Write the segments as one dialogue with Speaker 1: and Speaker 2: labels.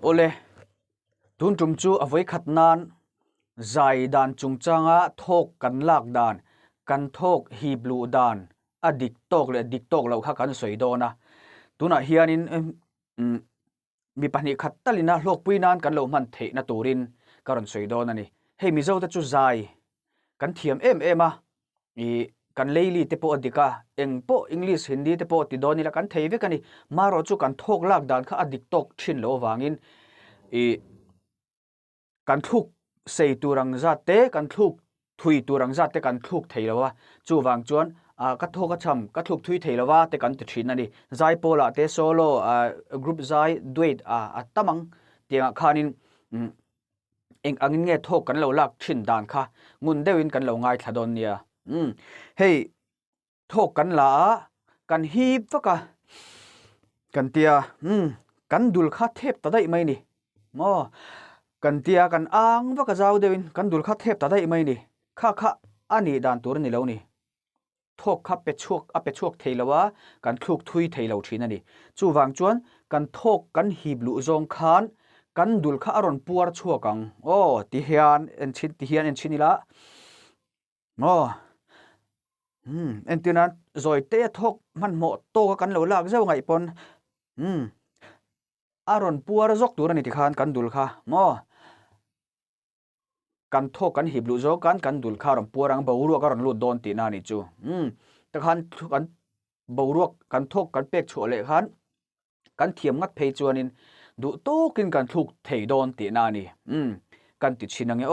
Speaker 1: ole tun tum chu avoi khat nan zai dan chung changa thok kan lak dan kan thok hi blue dan adik tok lo kha kan soidona tuna hianin mi pani khat talina hlok puinan kan lo man the na turin karon soidona ni hei mi zo ta chu zai kan thiam em a i kan leili te po adika engpo english hindi te po ti doni la kan thei ve kani maro chu kan thok lak dan kha adik tok thin lo wangin i kan thuk sei turang za te kan thuk thui turang za te kan thuk thei lo wa chu wang chuan ka thok ka cham ka thuk thui thei lo wa te kan ti thin ani zai pola te solo group zai duet tamang tianga khanin eng angin nge thok kan lo lak thin dan kha ngun dewin kan lo ngai thadon nia hey thok kan la kan hip vaka kan tia kan dul kha thep ta dai mai ni mo kan tia kan ang vaka zau dewin kan dul kha thep ta dai mai ni kha ani dan tur ni lo ni thok kha pe chuak theilawa kan thuk thui theilo thina ni chu wang chuan kan thok kan hip lu zong khan kan dul kha aron puar chuakang ti hian en chinila mo entina zoi te thok man mo to kan lo lak zau ngai pon aron puar zok tur ani ti khan kan dul kha mo kan thok kan hiblu zo kan dul kha ram puarang boru ka ron lu don ti na ni chu ta khan kan boru kan thok kan pek chole khan kan thiam ngat phei chuanin du to kin kan thuk thei don ti na ni kan ti chinange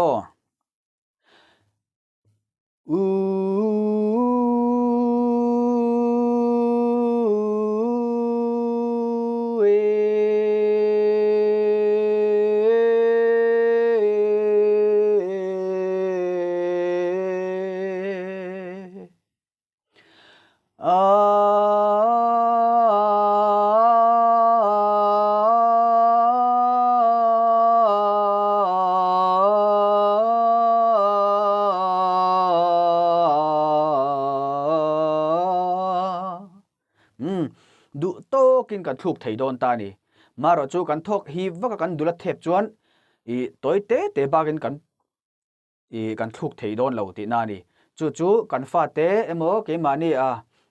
Speaker 1: du to kin kan thuk thei don ta ni maro chu kan thok hi vaka kan dula thep chuan i toite te bagin kan thuk thei don lo ti na ni chu kan fa te emo ke mani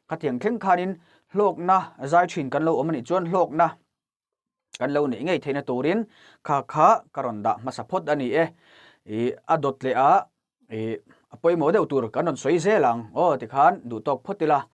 Speaker 1: ka thiang thleng khanin hlok na zai thin kan lo omani chuan hlok na kan lo ni ngei theina turin kha karon da ma support ani adot le apoi mo deuh tur kanon soi zelang ti khan du tok photila